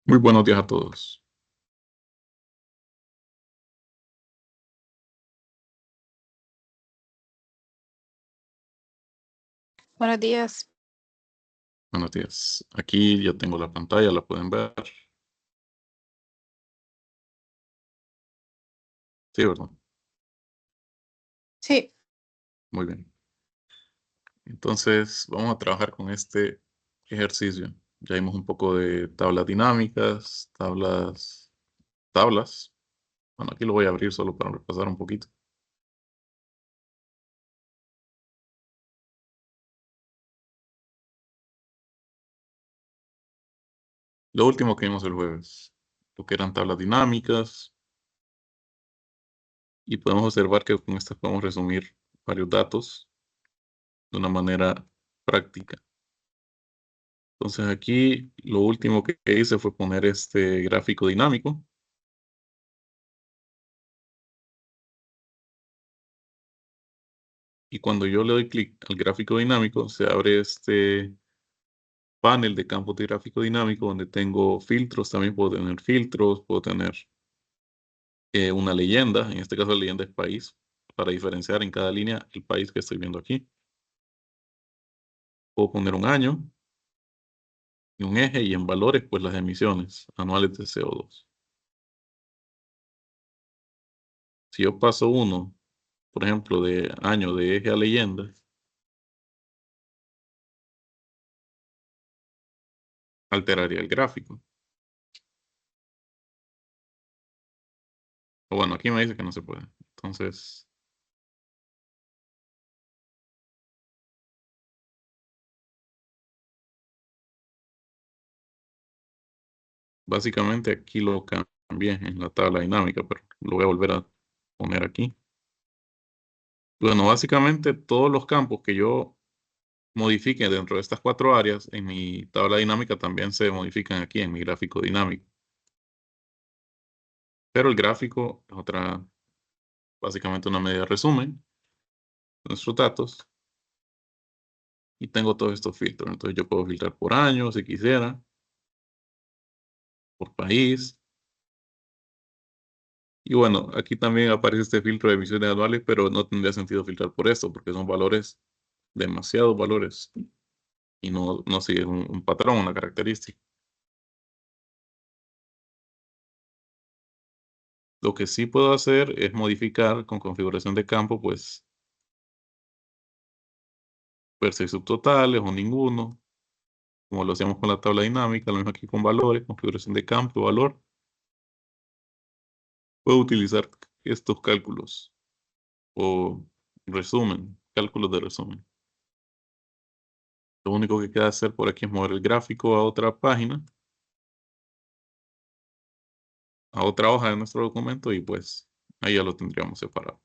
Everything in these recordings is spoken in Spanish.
Muy buenos días a todos. Buenos días. Buenos días. Aquí ya tengo la pantalla, la pueden ver. Sí, ¿verdad? Sí, Muy bien. Entonces, vamos a trabajar con este ejercicio. Ya vimos un poco de tablas dinámicas, tablas. Bueno, aquí lo voy a abrir solo para repasar un poquito. Lo último que vimos el jueves, lo que eran tablas dinámicas, y podemos observar que con estas podemos resumir varios datos de una manera práctica. Entonces aquí lo último que hice fue poner este gráfico dinámico. Y cuando yo le doy clic al gráfico dinámico, se abre este panel de campos de gráfico dinámico donde tengo filtros. También puedo tener filtros, puedo tener una leyenda. En este caso la leyenda es país, para diferenciar en cada línea el país que estoy viendo aquí. Puedo poner un año y un eje, y en valores pues las emisiones anuales de CO2. Si yo paso uno, por ejemplo, de año de eje a leyenda, alteraría el gráfico. O bueno, aquí me dice que no se puede. Entonces, básicamente aquí lo cambié en la tabla dinámica, pero lo voy a volver a poner aquí. Bueno, básicamente todos los campos que yo modifique dentro de estas cuatro áreas en mi tabla dinámica también se modifican aquí en mi gráfico dinámico. Pero el gráfico es básicamente una medida de resumen de nuestros datos. Y tengo todos estos filtros. Entonces yo puedo filtrar por año si quisiera, por país. Y bueno, aquí también aparece este filtro de emisiones anuales, pero no tendría sentido filtrar por esto, porque son valores, demasiados valores, y no sigue un patrón, una característica. Lo que sí puedo hacer es modificar con configuración de campo, pues, ver si hay subtotales o ninguno, como lo hacíamos con la tabla dinámica, lo mismo aquí con valores, configuración de campo, valor. Puedo utilizar estos cálculos o resumen, cálculos de resumen. Lo único que queda hacer por aquí es mover el gráfico a otra página, a otra hoja de nuestro documento, y pues ahí ya lo tendríamos separado.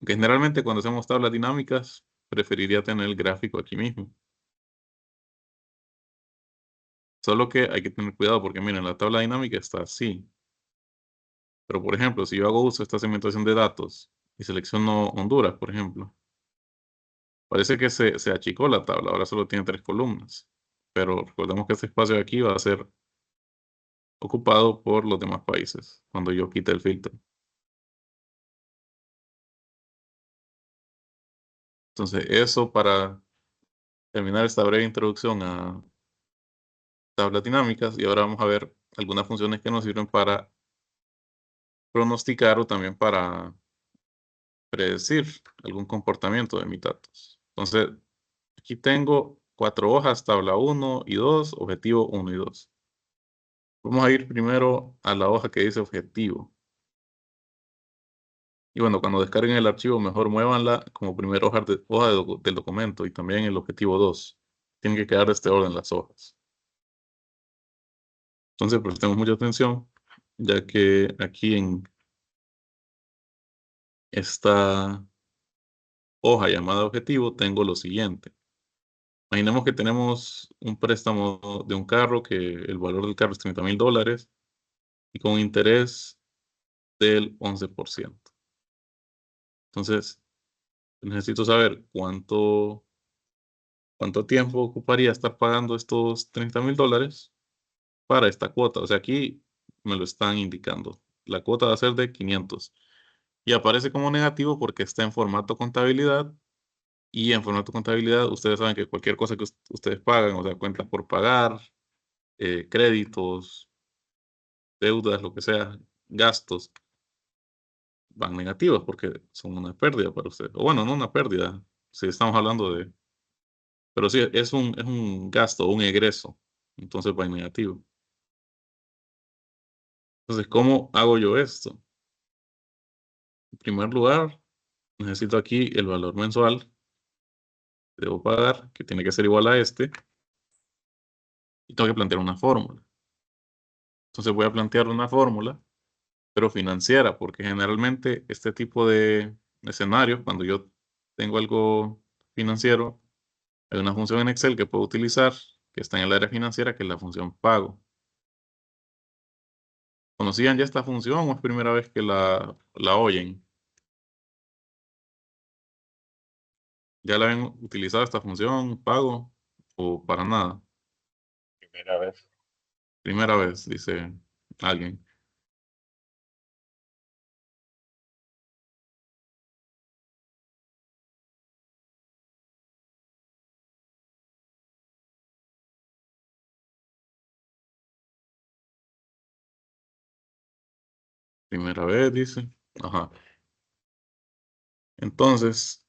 Aunque generalmente cuando hacemos tablas dinámicas, preferiría tener el gráfico aquí mismo. Solo que hay que tener cuidado porque miren, la tabla dinámica está así. Pero por ejemplo, si yo hago uso de esta segmentación de datos y selecciono Honduras, por ejemplo, parece que se achicó la tabla, ahora solo tiene 3 columnas. Pero recordemos que este espacio de aquí va a ser ocupado por los demás países cuando yo quite el filtro. Entonces, eso para terminar esta breve introducción a tablas dinámicas, y ahora vamos a ver algunas funciones que nos sirven para pronosticar o también para predecir algún comportamiento de mis datos. Entonces, aquí tengo 4 hojas, tabla 1 y 2, objetivo 1 y 2. Vamos a ir primero a la hoja que dice objetivo. Y bueno, cuando descarguen el archivo, mejor muévanla como primera del documento, y también el objetivo 2. Tienen que quedar de este orden las hojas. Entonces, prestemos mucha atención, ya que aquí en esta hoja llamada objetivo tengo lo siguiente. Imaginemos que tenemos un préstamo de un carro, que el valor del carro es $30,000 y con interés del 11%. Entonces, necesito saber cuánto tiempo ocuparía estar pagando estos $30,000 para esta cuota. O sea, aquí me lo están indicando. La cuota va a ser de 500 y aparece como negativo porque está en formato contabilidad, y en formato contabilidad ustedes saben que cualquier cosa que ustedes pagan, o sea, cuentas por pagar, créditos, deudas, lo que sea, gastos, van negativos porque son una pérdida para ustedes. O bueno, no una pérdida, si estamos hablando de, pero sí, es un gasto, un egreso, entonces va en negativo. Entonces, ¿cómo hago yo esto? En primer lugar, necesito aquí el valor mensual que debo pagar, que tiene que ser igual a este, y tengo que plantear una fórmula. Entonces voy a plantear una fórmula, pero financiera, porque generalmente este tipo de escenarios, cuando yo tengo algo financiero, hay una función en Excel que puedo utilizar, que está en el área financiera, que es la función pago. ¿Conocían ya esta función o es primera vez que la oyen? ¿Ya la han utilizado esta función pago o para nada? Primera vez. Primera vez, dice alguien. Primera vez, dice. Ajá. Entonces,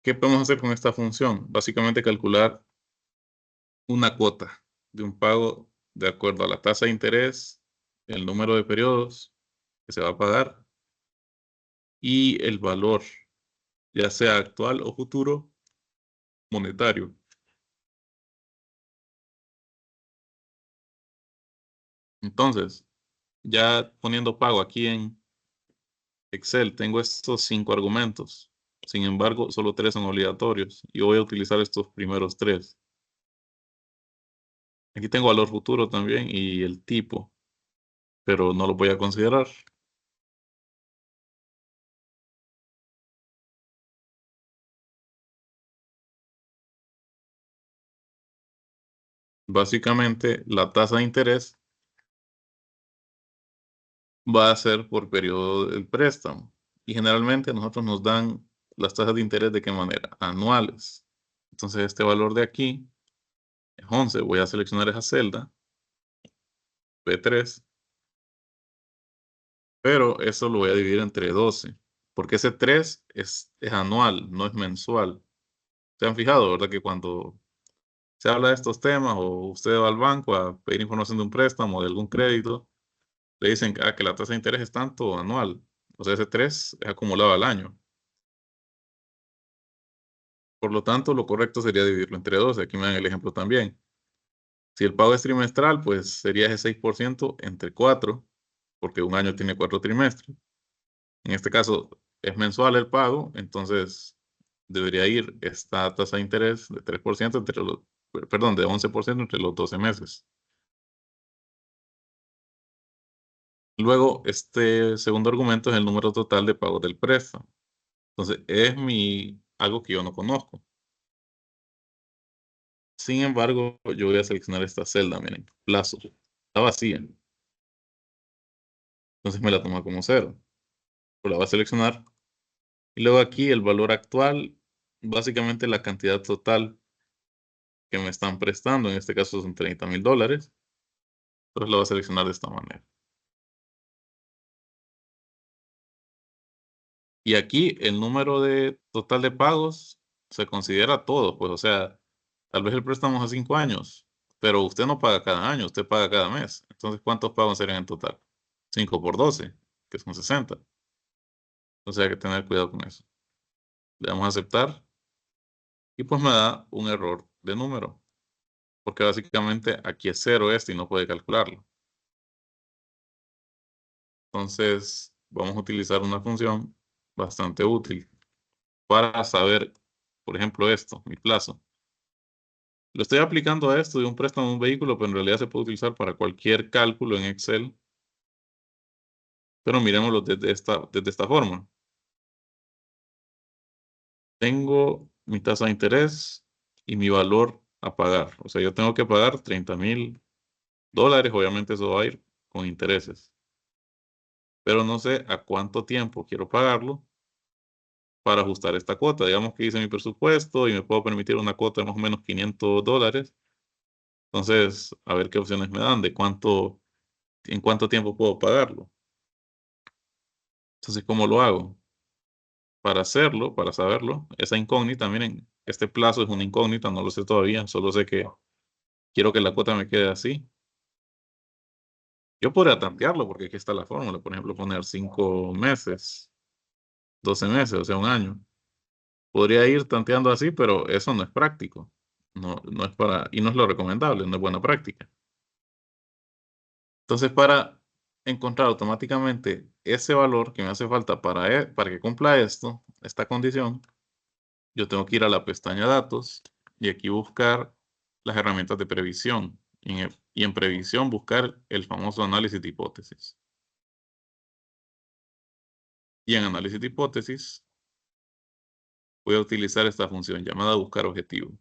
¿qué podemos hacer con esta función? Básicamente calcular una cuota de un pago de acuerdo a la tasa de interés, el número de periodos que se va a pagar y el valor, ya sea actual o futuro, monetario. Entonces, ya poniendo pago aquí en Excel, tengo estos 5 argumentos. Sin embargo, solo 3 son obligatorios y voy a utilizar estos primeros 3. Aquí tengo valor futuro también y el tipo, pero no lo voy a considerar. Básicamente, la tasa de interés va a ser por periodo del préstamo. Y generalmente a nosotros nos dan las tasas de interés de qué manera? Anuales. Entonces este valor de aquí es 11. Voy a seleccionar esa celda, B3, pero eso lo voy a dividir entre 12, porque ese 3 es anual, no es mensual. ¿Se han fijado, verdad? Que cuando se habla de estos temas o usted va al banco a pedir información de un préstamo, de algún crédito, le dicen que la tasa de interés es tanto anual. O sea, ese 3 es acumulado al año. Por lo tanto, lo correcto sería dividirlo entre 12. Aquí me dan el ejemplo también. Si el pago es trimestral, pues sería ese 6% entre 4, porque un año tiene 4 trimestres. En este caso es mensual el pago, entonces debería ir esta tasa de interés de 3% entre los, perdón, de 11% entre los 12 meses. Luego, este segundo argumento es el número total de pagos del préstamo. Entonces, es algo que yo no conozco. Sin embargo, yo voy a seleccionar esta celda, miren, plazo. Está vacía. Entonces me la toma como cero. Pues la voy a seleccionar. Y luego aquí el valor actual, básicamente la cantidad total que me están prestando. En este caso son $30,000. Entonces la voy a seleccionar de esta manera. Y aquí el número de total de pagos se considera todo. Pues o sea, tal vez el préstamo es a 5 años, pero usted no paga cada año, usted paga cada mes. Entonces, ¿cuántos pagos serían en total? 5 por 12, que son 60. Entonces hay que tener cuidado con eso. Le damos a aceptar y pues me da un error de número, porque básicamente aquí es cero este y no puede calcularlo. Entonces vamos a utilizar una función bastante útil para saber, por ejemplo, esto, mi plazo. Lo estoy aplicando a esto de un préstamo de un vehículo, pero en realidad se puede utilizar para cualquier cálculo en Excel, pero miremoslo desde esta forma. Tengo mi tasa de interés y mi valor a pagar. O sea, yo tengo que pagar $30,000 dólares, obviamente eso va a ir con intereses. Pero no sé a cuánto tiempo quiero pagarlo para ajustar esta cuota. Digamos que hice mi presupuesto y me puedo permitir una cuota de más o menos $500. Entonces, a ver qué opciones me dan de en cuánto tiempo puedo pagarlo. Entonces, ¿cómo lo hago? Para hacerlo, para saberlo, esa incógnita, miren, este plazo es una incógnita, no lo sé todavía, solo sé que quiero que la cuota me quede así. Yo podría tantearlo porque aquí está la fórmula, por ejemplo, poner 5 meses, 12 meses, o sea, un año. Podría ir tanteando así, pero eso no es práctico. No es y no es lo recomendable, no es buena práctica. Entonces, para encontrar automáticamente ese valor que me hace falta para que cumpla esta condición, yo tengo que ir a la pestaña Datos y aquí buscar las herramientas de previsión. Y en previsión buscar el famoso análisis de hipótesis. Y en análisis de hipótesis voy a utilizar esta función llamada buscar objetivo.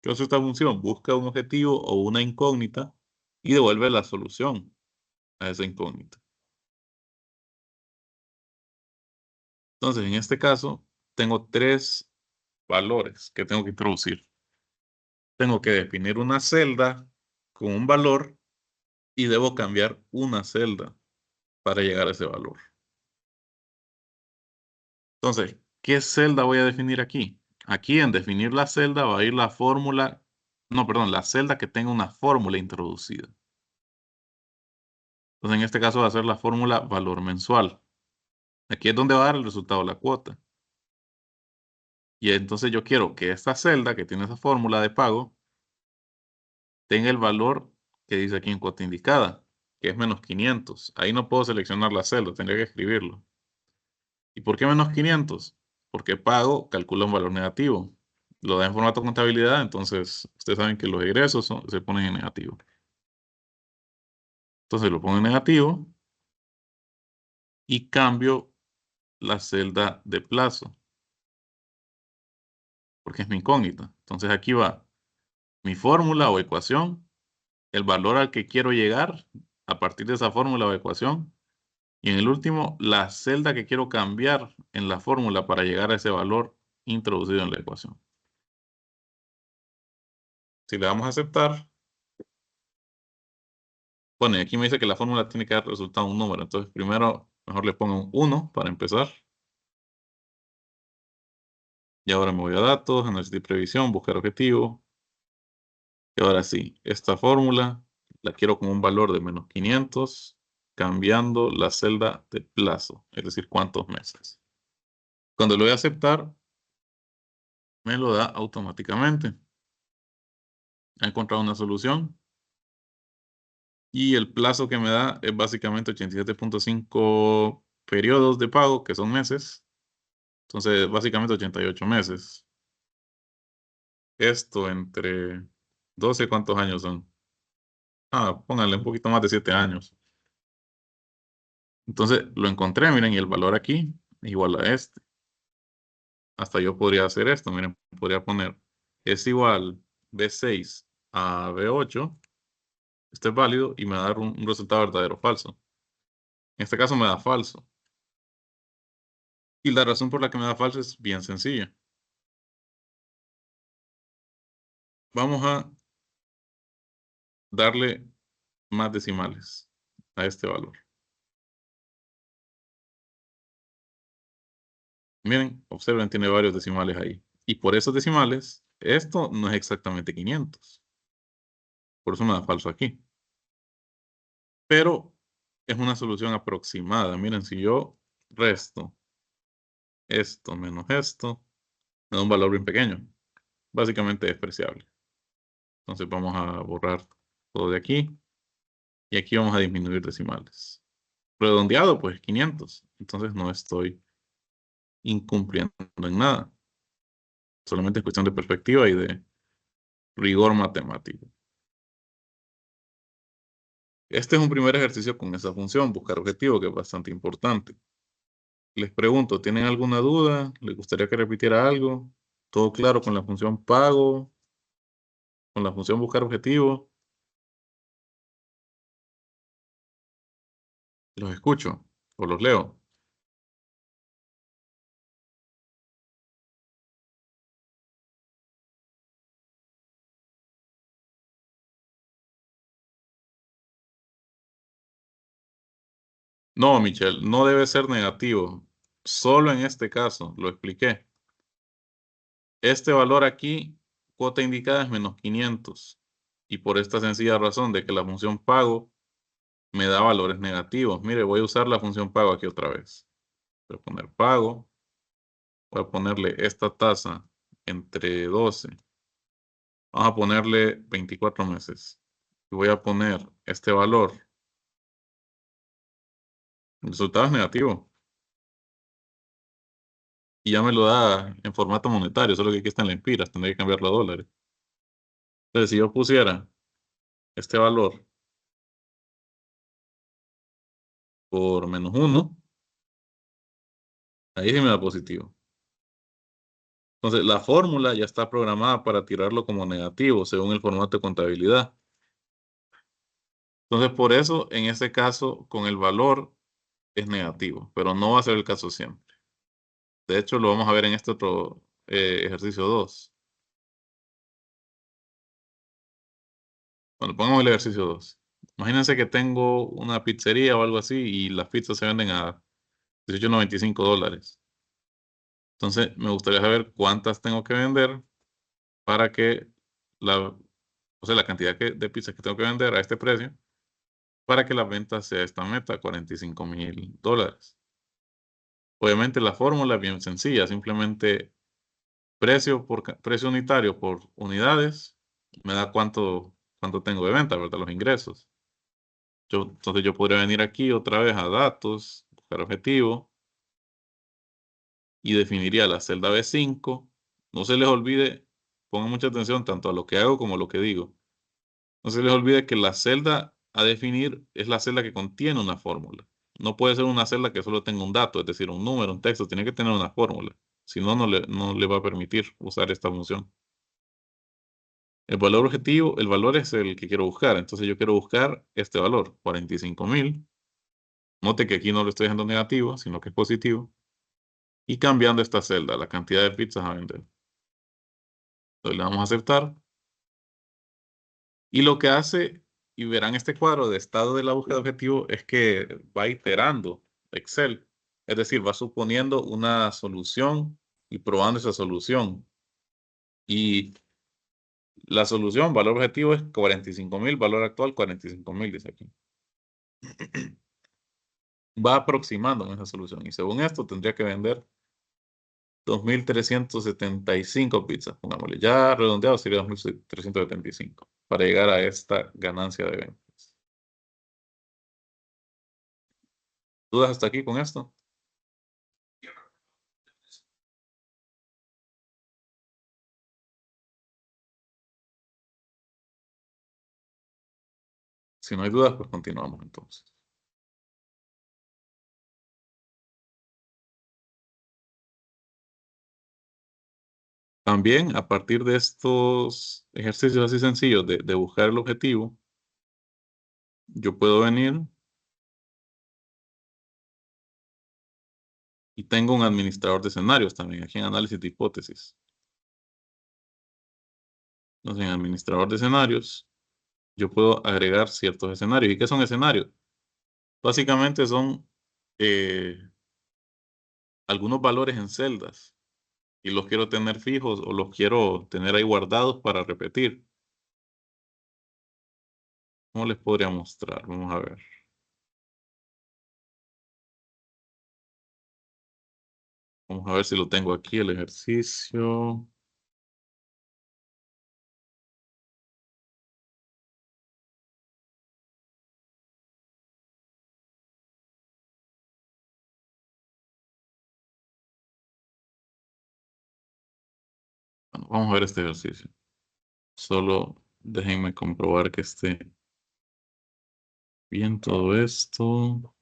¿Qué hace esta función? Busca un objetivo o una incógnita y devuelve la solución a esa incógnita. Entonces, en este caso, tengo 3 valores que tengo que introducir. Tengo que definir una celda con un valor y debo cambiar una celda para llegar a ese valor. Entonces, ¿qué celda voy a definir aquí? Aquí en definir la celda va a ir la fórmula, no, perdón, la celda que tenga una fórmula introducida. Entonces, en este caso va a ser la fórmula valor mensual. Aquí es donde va a dar el resultado de la cuota. Y entonces yo quiero que esta celda que tiene esa fórmula de pago tenga el valor que dice aquí en cuota indicada, que es menos 500. Ahí no puedo seleccionar la celda, tendría que escribirlo. ¿Y por qué menos 500? Porque pago calcula un valor negativo. Lo da en formato contabilidad, entonces ustedes saben que los egresos se ponen en negativo. Entonces lo pongo en negativo y cambio la celda de plazo, porque es mi incógnita. Entonces aquí va mi fórmula o ecuación, el valor al que quiero llegar a partir de esa fórmula o ecuación, y en el último, la celda que quiero cambiar en la fórmula para llegar a ese valor introducido en la ecuación. Si le damos a aceptar, bueno, y aquí me dice que la fórmula tiene que dar resultado un número. Entonces, primero, mejor le pongo un 1 para empezar. Y ahora me voy a datos, análisis de previsión, buscar objetivo. Y ahora sí, esta fórmula la quiero con un valor de menos 500, cambiando la celda de plazo, es decir, cuántos meses. Cuando lo voy a aceptar, me lo da automáticamente. He encontrado una solución. Y el plazo que me da es básicamente 87.5 periodos de pago, que son meses. Entonces, básicamente 88 meses. Esto entre 12, ¿cuántos años son? Pónganle un poquito más de 7 años. Entonces, lo encontré, miren, y el valor aquí es igual a este. Hasta yo podría hacer esto, miren, podría poner es igual B6 a B8. Este es válido y me va a dar un resultado verdadero o falso. En este caso me da falso. Y la razón por la que me da falso es bien sencilla. Vamos a darle más decimales a este valor. Miren, observen, tiene varios decimales ahí. Y por esos decimales, esto no es exactamente 500. Por eso me da falso aquí. Pero es una solución aproximada. Miren, si yo resto esto menos esto, me da un valor bien pequeño. Básicamente despreciable. Entonces vamos a borrar todo de aquí. Y aquí vamos a disminuir decimales. Redondeado, pues 500. Entonces no estoy incumpliendo en nada. Solamente es cuestión de perspectiva y de rigor matemático. Este es un primer ejercicio con esa función, buscar objetivo, que es bastante importante. Les pregunto, ¿tienen alguna duda? ¿Les gustaría que repitiera algo? ¿Todo claro con la función pago? ¿Con la función buscar objetivo? Los escucho o los leo. No, Michelle, no debe ser negativo. Solo en este caso, lo expliqué. Este valor aquí, cuota indicada es -500. Y por esta sencilla razón de que la función pago me da valores negativos. Mire, voy a usar la función pago aquí otra vez. Voy a poner pago. Voy a ponerle esta tasa entre 12. Vamos a ponerle 24 meses. Y voy a poner este valor. El resultado es negativo. Y ya me lo da en formato monetario, solo que aquí están lempiras, tendría que cambiarlo a dólares. Entonces, si yo pusiera este valor por -1, ahí sí me da positivo. Entonces, la fórmula ya está programada para tirarlo como negativo, según el formato de contabilidad. Entonces, por eso, en este caso, con el valor es negativo, pero no va a ser el caso siempre. De hecho, lo vamos a ver en este otro ejercicio 2. Bueno, pongamos el ejercicio 2. Imagínense que tengo una pizzería o algo así y las pizzas se venden a $18.95. Entonces, me gustaría saber cuántas tengo que vender para que la, o sea, la cantidad de pizzas que tengo que vender a este precio para que la venta sea esta meta, $45.000. Obviamente la fórmula es bien sencilla, simplemente precio unitario por unidades me da cuánto tengo de venta, ¿verdad? Los ingresos. Entonces yo podría venir aquí otra vez a datos, buscar objetivo y definiría la celda B5. No se les olvide, pongan mucha atención tanto a lo que hago como a lo que digo. No se les olvide que la celda a definir es la celda que contiene una fórmula. No puede ser una celda que solo tenga un dato, es decir, un número, un texto, tiene que tener una fórmula. Si no, no le va a permitir usar esta función. El valor objetivo, el valor es el que quiero buscar. Entonces yo quiero buscar este valor, 45.000. Note que aquí no lo estoy dejando negativo, sino que es positivo. Y cambiando esta celda, la cantidad de pizzas a vender. Entonces le vamos a aceptar. Y lo que hace, y verán este cuadro de estado de la búsqueda de objetivo, es que va iterando Excel. Es decir, va suponiendo una solución y probando esa solución. Y la solución, valor objetivo es 45.000, valor actual 45.000, dice aquí. Va aproximando en esa solución. Y según esto, tendría que vender 2.375 pizzas, pongámosle. Ya redondeado sería 2.375 para llegar a esta ganancia de ventas. ¿Dudas hasta aquí con esto? Si no hay dudas, pues continuamos entonces. También, a partir de estos ejercicios así sencillos de buscar el objetivo, yo puedo venir y tengo un administrador de escenarios también, aquí en análisis de hipótesis. Entonces, en administrador de escenarios, yo puedo agregar ciertos escenarios. ¿Y qué son escenarios? Básicamente son eh, algunos valores en celdas y los quiero tener fijos o los quiero tener ahí guardados para repetir. ¿Cómo les podría mostrar? Vamos a ver. Vamos a ver si lo tengo aquí, el ejercicio. Bueno, vamos a ver este ejercicio. Solo déjenme comprobar que esté bien todo esto.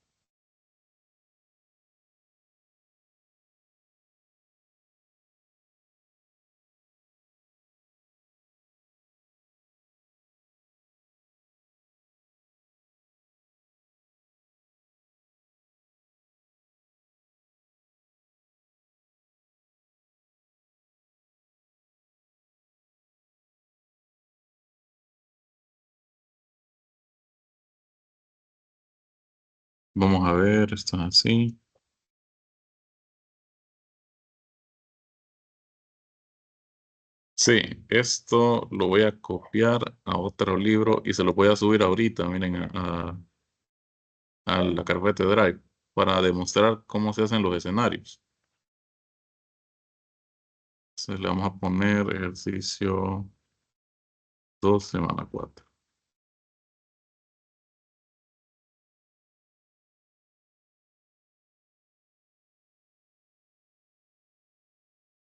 Vamos a ver, esto es así. Sí, esto lo voy a copiar a otro libro y se lo voy a subir ahorita, miren, a la carpeta de Drive para demostrar cómo se hacen los escenarios. Entonces le vamos a poner ejercicio 2, semana 4.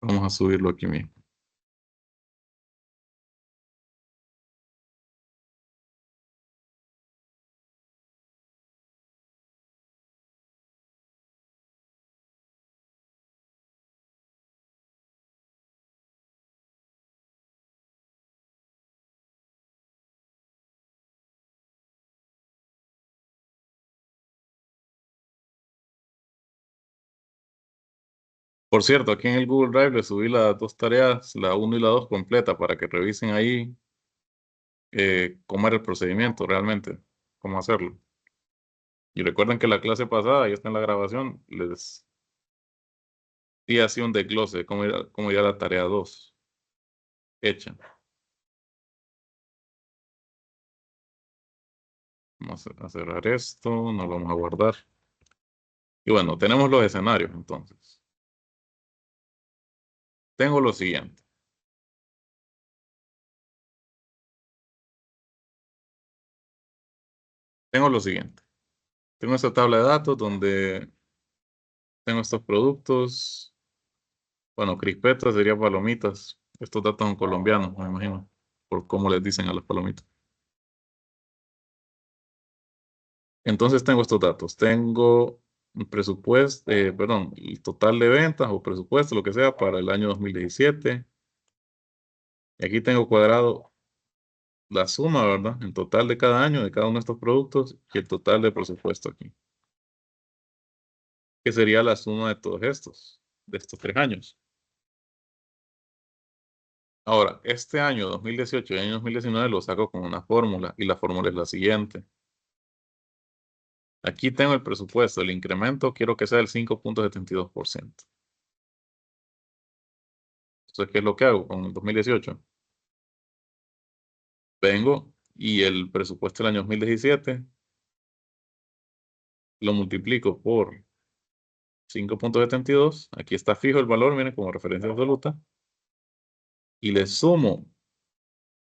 Vamos a subirlo aquí mismo. Por cierto, aquí en el Google Drive le subí las dos tareas, la uno y la 2 completa, para que revisen ahí cómo era el procedimiento realmente, cómo hacerlo. Y recuerden que la clase pasada, ya está en la grabación, les di así un desglose de cómo iría la tarea 2 hecha. Vamos a cerrar esto, nos vamos a guardar. Y bueno, tenemos los escenarios entonces. Tengo lo siguiente. Tengo lo siguiente. Tengo esta tabla de datos donde tengo estos productos. Bueno, crispetas sería palomitas. Estos datos son colombianos, me imagino, por cómo les dicen a las palomitas. Entonces tengo estos datos. Tengo un presupuesto, perdón, el total de ventas o presupuesto, lo que sea, para el año 2017. Y aquí tengo cuadrado la suma, ¿verdad? En total de cada año, de cada uno de estos productos y el total de presupuesto aquí, que sería la suma de todos estos, de estos 3 años. Ahora, este año 2018 y año 2019 lo saco con una fórmula y la fórmula es la siguiente. Aquí tengo el presupuesto, el incremento quiero que sea del 5,72%. Entonces, ¿qué es lo que hago con el 2018? Vengo y el presupuesto del año 2017 lo multiplico por 5,72. Aquí está fijo el valor, miren, como referencia absoluta. Y le sumo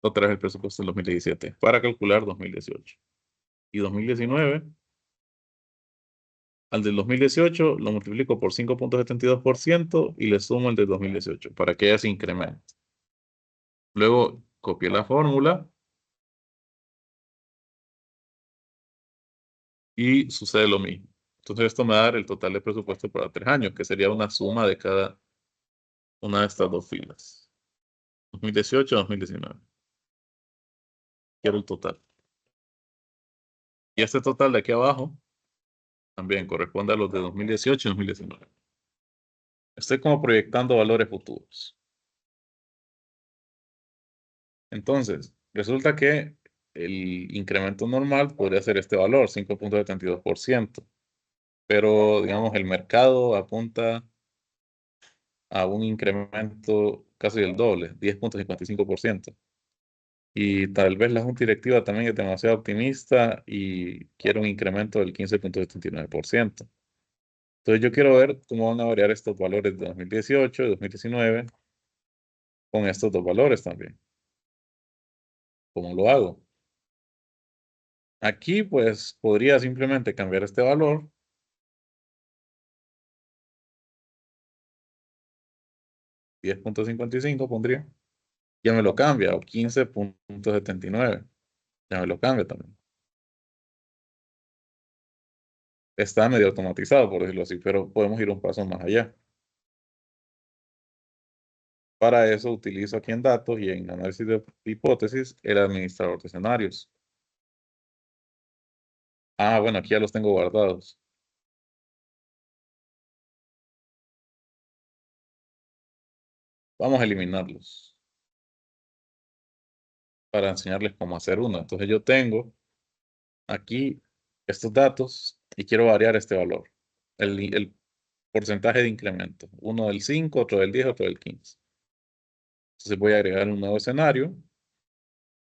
otra vez el presupuesto del 2017 para calcular 2018. Y 2019, al del 2018 lo multiplico por 5,72% y le sumo el del 2018 para que haya ese incremento. Luego copié la fórmula y sucede lo mismo. Entonces esto me va a dar el total de presupuesto para 3 años, que sería una suma de cada una de estas dos filas. 2018, 2019. Quiero el total. Y este total de aquí abajo también corresponde a los de 2018 y 2019. Estoy como proyectando valores futuros. Entonces, resulta que el incremento normal podría ser este valor, 5,72%. Pero, digamos, el mercado apunta a un incremento casi del doble, 10,55%. Y tal vez la junta directiva también es demasiado optimista y quiere un incremento del 15,79%. Entonces yo quiero ver cómo van a variar estos valores de 2018 y 2019 con estos dos valores también. ¿Cómo lo hago? Aquí pues podría simplemente cambiar este valor, 10,55 pondría, ya me lo cambia, o 15,79, ya me lo cambia también. Está medio automatizado, por decirlo así, pero podemos ir un paso más allá. Para eso utilizo aquí en datos y en análisis de hipótesis el administrador de escenarios. Ah, bueno, aquí ya los tengo guardados. Vamos a eliminarlos para enseñarles cómo hacer uno. Entonces yo tengo aquí estos datos y quiero variar este valor, el porcentaje de incremento, uno del 5, otro del 10, otro del 15. Entonces voy a agregar un nuevo escenario.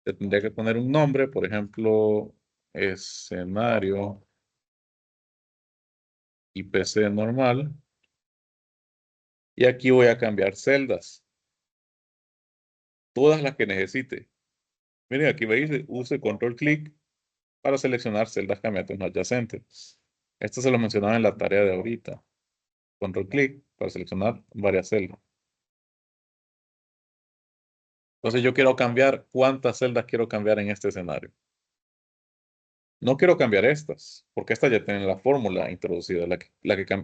Le tendría que poner un nombre, por ejemplo, escenario IPC normal. Y aquí voy a cambiar celdas, todas las que necesite. Miren, aquí me dice, use control clic para seleccionar celdas cambiantes no adyacentes. Esto se lo mencionaba en la tarea de ahorita. Control clic para seleccionar varias celdas. Entonces yo quiero cambiar cuántas celdas quiero cambiar en este escenario. No quiero cambiar estas, porque estas ya tienen la fórmula introducida.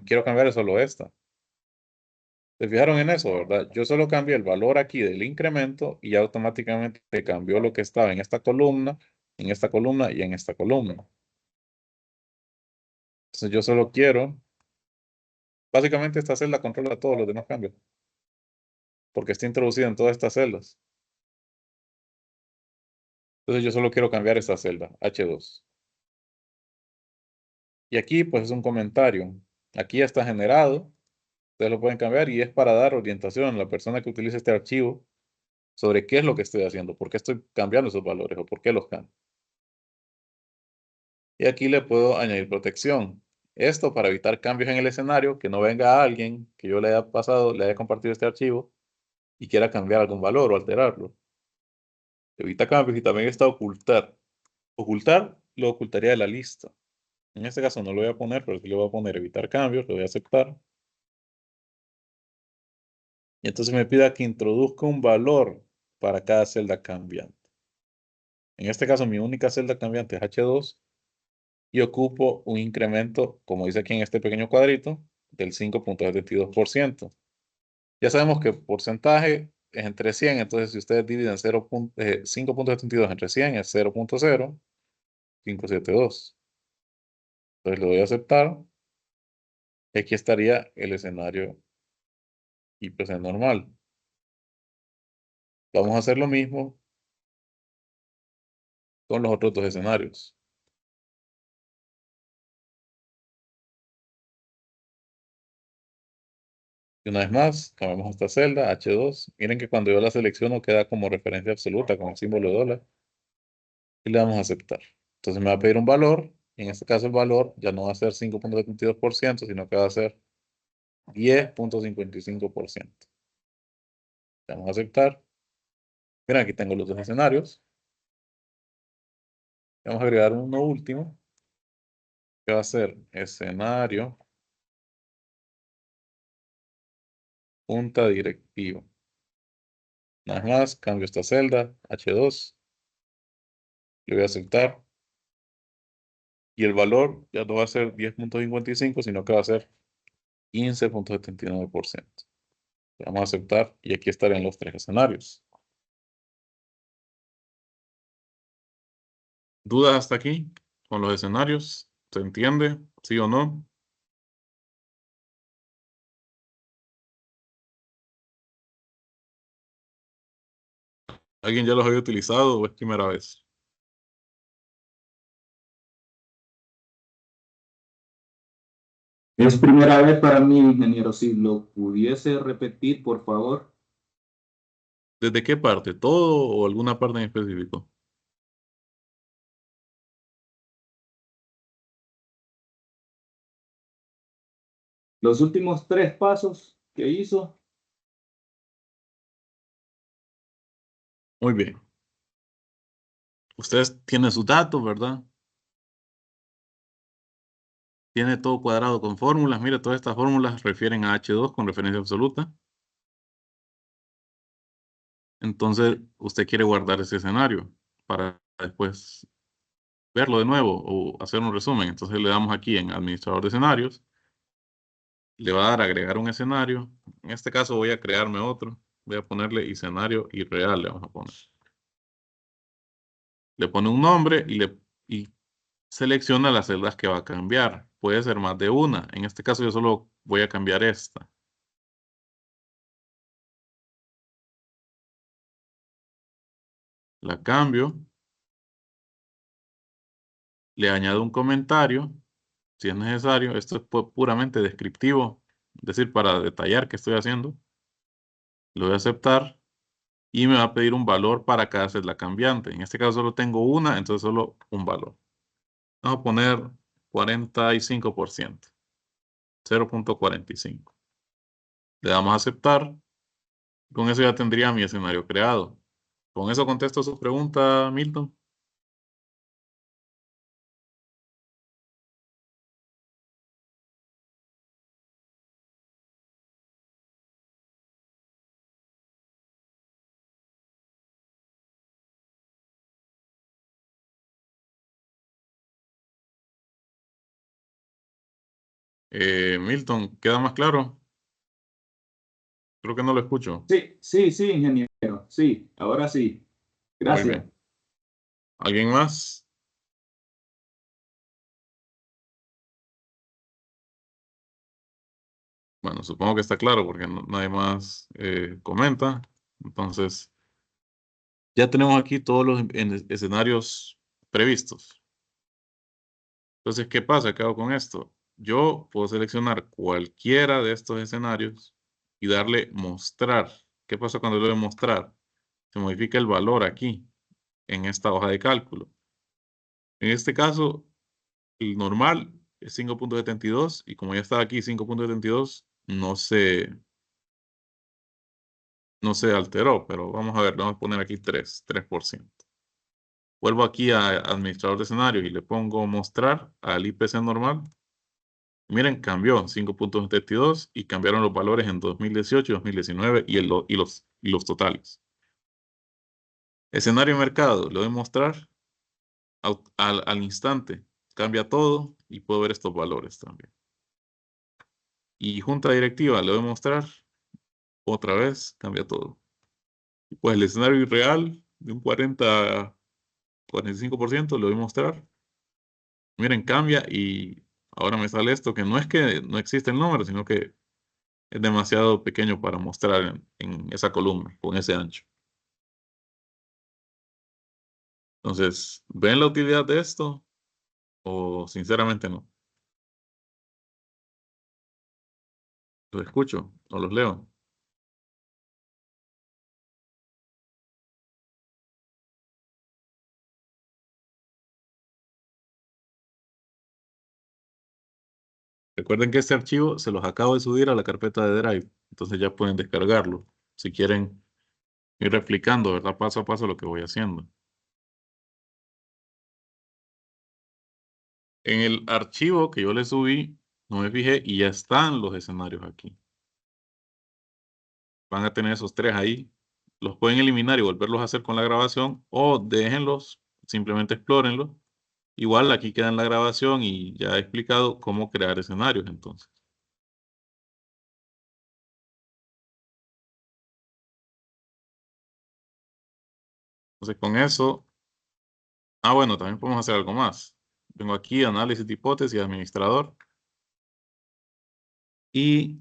Quiero cambiar es solo esta. ¿Se fijaron en eso, verdad? Yo solo cambié el valor aquí del incremento y ya automáticamente cambió lo que estaba en esta columna, en esta columna y en esta columna. Entonces yo solo quiero, básicamente esta celda controla todos los demás cambios, porque está introducida en todas estas celdas. Entonces yo solo quiero cambiar esta celda, H2. Y aquí pues es un comentario. Aquí ya está generado. Ustedes lo pueden cambiar y es para dar orientación a la persona que utilice este archivo sobre qué es lo que estoy haciendo, por qué estoy cambiando esos valores o por qué los cambio. Y aquí le puedo añadir protección. Esto para evitar cambios en el escenario, que no venga alguien que yo le haya pasado, le haya compartido este archivo y quiera cambiar algún valor o alterarlo. Evita cambios y también está ocultar. Ocultar lo ocultaría de la lista. En este caso no lo voy a poner, pero sí le voy a poner evitar cambios, lo voy a aceptar. Y entonces me pida que introduzca un valor para cada celda cambiante. En este caso mi única celda cambiante es H2 y ocupo un incremento, como dice aquí en este pequeño cuadrito, del 5.72%. Ya sabemos que porcentaje es entre 100, entonces si ustedes dividen 5.72 entre 100 es 0.0572. Entonces lo voy a aceptar. Y aquí estaría el escenario IPC normal. Vamos a hacer lo mismo con los otros dos escenarios. Y una vez más, cambiamos esta celda, H2. Miren que cuando yo la selecciono queda como referencia absoluta con el símbolo de dólar. Y le damos a aceptar. Entonces me va a pedir un valor. Y en este caso el valor ya no va a ser 5.72%, sino que va a ser 10.55%. Le damos a aceptar. Miren, aquí tengo los dos escenarios. Vamos a agregar uno último, que va a ser escenario junta directiva. Nada más, cambio esta celda, H2. Le voy a aceptar. Y el valor ya no va a ser 10.55, sino que va a ser 15.79%. Le vamos a aceptar y aquí estarán los tres escenarios. ¿Dudas hasta aquí con los escenarios? ¿Se entiende? ¿Sí o no? ¿Alguien ya los había utilizado o es primera vez? Es primera vez para mí, ingeniero. Si lo pudiese repetir, por favor. ¿Desde qué parte? ¿Todo o alguna parte en específico? Los últimos tres pasos que hizo. Muy bien. Ustedes tienen sus datos, ¿verdad? Tiene todo cuadrado con fórmulas. Mire, todas estas fórmulas refieren a H2 con referencia absoluta. Entonces, usted quiere guardar ese escenario para después verlo de nuevo o hacer un resumen. Entonces le damos aquí en administrador de escenarios. Le va a dar a agregar un escenario. En este caso voy a crearme otro. Voy a ponerle escenario irreal, le vamos a poner. Le pone un nombre y selecciona las celdas que va a cambiar. Puede ser más de una. En este caso yo solo voy a cambiar esta. La cambio. Le añado un comentario si es necesario. Esto es puramente descriptivo, es decir, para detallar qué estoy haciendo. Lo voy a aceptar y me va a pedir un valor para cada celda cambiante. En este caso solo tengo una, entonces solo un valor. Vamos a poner 45%, 0.45. Le damos a aceptar. Con eso ya tendría mi escenario creado. Con eso contesto su pregunta, Milton. Milton, ¿queda más claro? Creo que no lo escucho. Sí, sí, sí, ingeniero. Sí, ahora sí. Muy Gracias. bien. ¿Alguien más? Bueno, supongo que está claro porque nadie más comenta. Entonces, ya tenemos aquí todos los escenarios previstos. Entonces, ¿qué pasa? ¿Qué hago con esto? Yo puedo seleccionar cualquiera de estos escenarios y darle mostrar. ¿Qué pasa cuando le doy mostrar? Se modifica el valor aquí, en esta hoja de cálculo. En este caso, el normal es 5.72 y como ya está aquí 5.72, no se alteró, pero vamos a ver, vamos a poner aquí 3%. Vuelvo aquí a administrador de escenarios y le pongo mostrar al IPC normal. Miren, cambió 5.72 y cambiaron los valores en 2018, 2019 y los totales. Escenario mercado, le doy mostrar al instante. Cambia todo y puedo ver estos valores también. Y junta directiva, le doy mostrar. Otra vez, cambia todo. Y pues el escenario irreal de un 45% le doy mostrar. Miren, cambia y ahora me sale esto que no es que no existe el número, sino que es demasiado pequeño para mostrar en esa columna con ese ancho. Entonces, ¿ven la utilidad de esto? O sinceramente no. Los escucho o los leo. Recuerden que este archivo se los acabo de subir a la carpeta de Drive. Entonces ya pueden descargarlo. Si quieren ir replicando, ¿verdad? Paso a paso lo que voy haciendo. En el archivo que yo le subí, no me fijé y ya están los escenarios aquí. Van a tener esos tres ahí. Los pueden eliminar y volverlos a hacer con la grabación o déjenlos, simplemente explórenlos. Igual aquí queda en la grabación y ya he explicado cómo crear escenarios entonces. Entonces con eso, bueno, también podemos hacer algo más. Vengo aquí, análisis de hipótesis, administrador. Y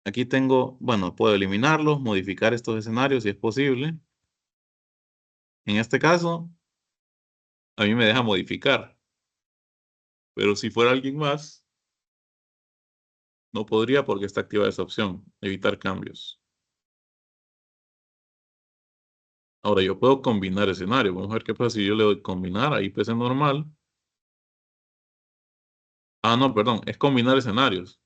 aquí tengo, bueno, puedo eliminarlos, modificar estos escenarios si es posible. En este caso, a mí me deja modificar. Pero si fuera alguien más, no podría porque está activa esa opción, evitar cambios. Ahora yo puedo combinar escenarios. Vamos a ver qué pasa si yo le doy combinar a IPC normal. No, perdón, es combinar escenarios.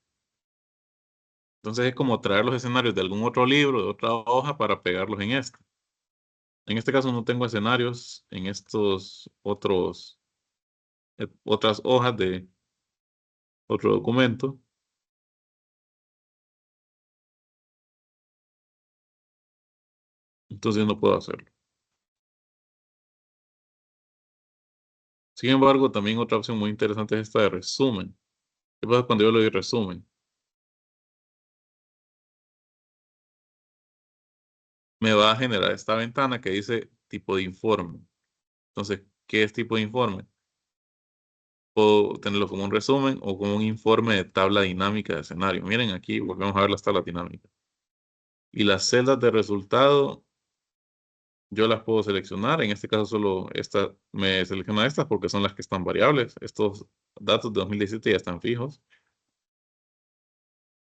Entonces es como traer los escenarios de algún otro libro, de otra hoja, para pegarlos en este. En este caso no tengo escenarios en estos otras hojas de otro documento. Entonces no puedo hacerlo. Sin embargo, también otra opción muy interesante es esta de resumen. ¿Qué pasa cuando yo le doy resumen? Me va a generar esta ventana que dice tipo de informe. Entonces, ¿qué es tipo de informe? Puedo tenerlo como un resumen o como un informe de tabla dinámica de escenario. Miren aquí, volvemos a ver las tablas dinámicas. Y las celdas de resultado yo las puedo seleccionar. En este caso solo me selecciona estas porque son las que están variables. Estos datos de 2017 ya están fijos.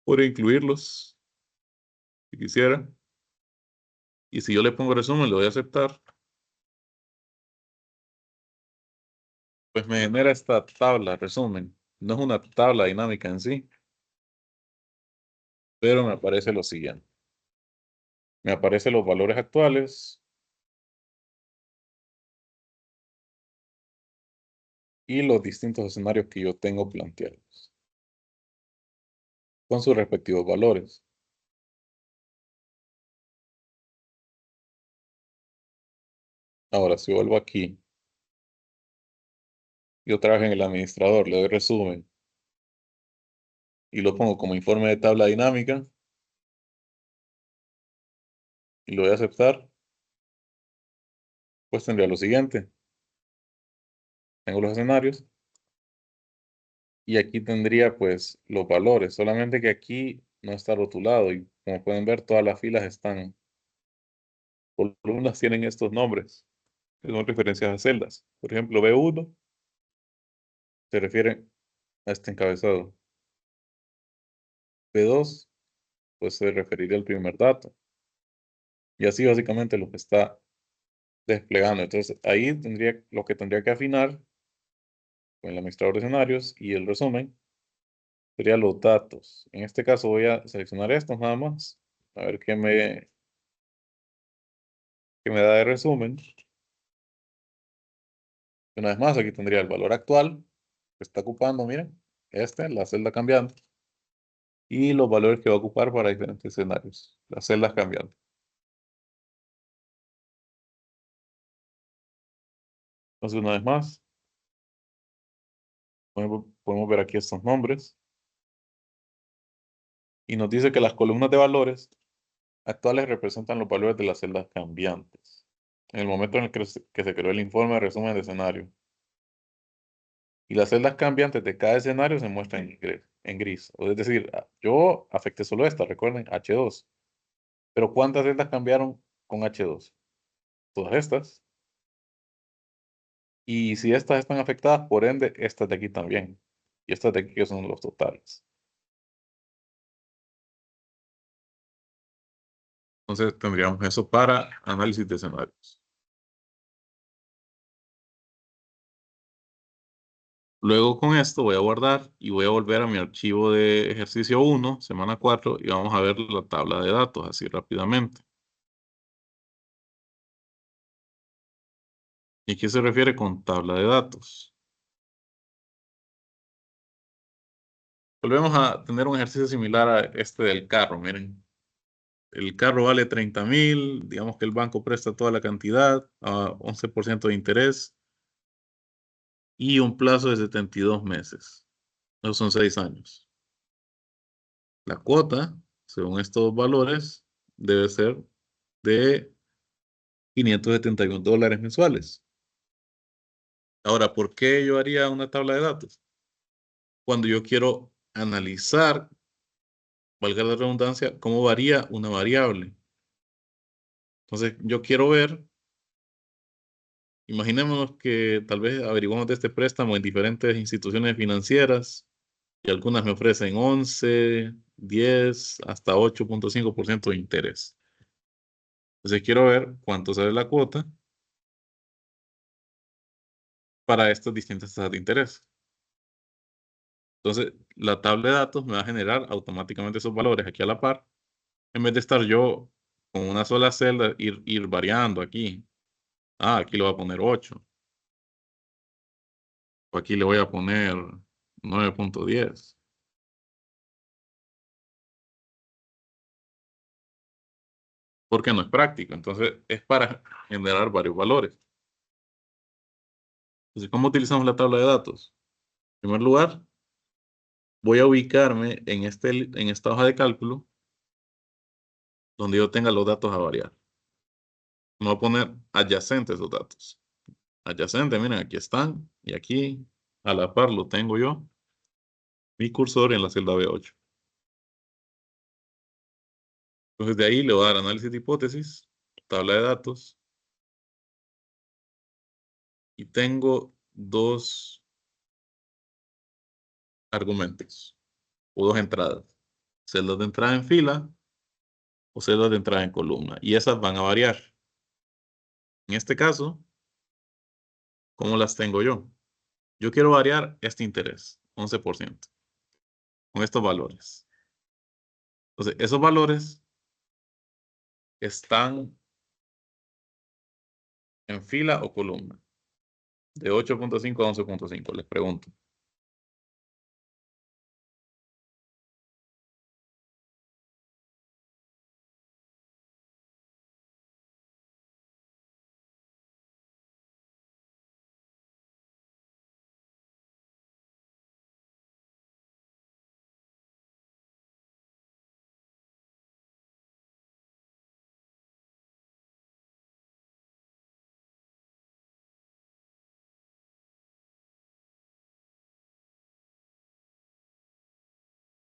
Podría incluirlos si quisiera. Y si yo le pongo resumen, le voy a aceptar. Pues me genera esta tabla, resumen. No es una tabla dinámica en sí, pero me aparece lo siguiente. Me aparecen los valores actuales y los distintos escenarios que yo tengo planteados con sus respectivos valores. Ahora, si vuelvo aquí y otra vez en el administrador le doy resumen y lo pongo como informe de tabla dinámica y lo voy a aceptar, pues tendría lo siguiente. Tengo los escenarios y aquí tendría pues los valores, solamente que aquí no está rotulado y como pueden ver todas las filas están, columnas tienen estos nombres, que son referencias a celdas. Por ejemplo, B1 se refiere a este encabezado. B2 pues se referiría al primer dato. Y así básicamente lo que está desplegando. Entonces ahí lo que tendría que afinar con el administrador de escenarios y el resumen serían los datos. En este caso voy a seleccionar estos nada más. A ver qué me da de resumen. Una vez más, aquí tendría el valor actual que está ocupando, miren, la celda cambiante. Y los valores que va a ocupar para diferentes escenarios, las celdas cambiantes. Entonces, una vez más, podemos ver aquí estos nombres. Y nos dice que las columnas de valores actuales representan los valores de las celdas cambiantes. En el momento en el que se creó el informe de resumen de escenario. Y las celdas cambiantes de cada escenario se muestran en gris. O es decir, yo afecté solo esta, recuerden, H2. Pero ¿cuántas celdas cambiaron con H2? Todas estas. Y si estas están afectadas, por ende, estas de aquí también. Y estas de aquí que son los totales. Entonces tendríamos eso para análisis de escenarios. Luego con esto voy a guardar y voy a volver a mi archivo de ejercicio 1, semana 4, y vamos a ver la tabla de datos así rápidamente. ¿Y qué se refiere con tabla de datos? Volvemos a tener un ejercicio similar a este del carro. Miren, el carro vale 30,000, digamos que el banco presta toda la cantidad a 11% de interés y un plazo de 72 meses. Esos son 6 años. La cuota, según estos valores, debe ser de $571 mensuales. Ahora, ¿por qué yo haría una tabla de datos? Cuando yo quiero analizar, valga la redundancia, cómo varía una variable. Entonces, yo quiero ver, imaginémonos que tal vez averiguamos de este préstamo en diferentes instituciones financieras y algunas me ofrecen 11, 10, hasta 8.5% de interés. Entonces, quiero ver cuánto sale la cuota para estas distintas tasas de interés. Entonces, la tabla de datos me va a generar automáticamente esos valores aquí a la par, en vez de estar yo con una sola celda, ir variando aquí. Aquí le voy a poner 8. O aquí le voy a poner 9.10. Porque no es práctico. Entonces, es para generar varios valores. Entonces, ¿cómo utilizamos la tabla de datos? En primer lugar, voy a ubicarme en esta hoja de cálculo donde yo tenga los datos a variar. Me voy a poner adyacentes los datos. Adyacente, miren, aquí están. Y aquí, a la par, lo tengo yo. Mi cursor en la celda B8. Entonces, de ahí le voy a dar análisis de hipótesis, tabla de datos. y tengo dos argumentos o dos entradas. Celdas de entrada en fila o celdas de entrada en columna. Y esas van a variar. En este caso, ¿cómo las tengo yo? Yo quiero variar este interés, 11%, con estos valores. Entonces, esos valores están en fila o columna. De 8.5 a 11.5, les pregunto.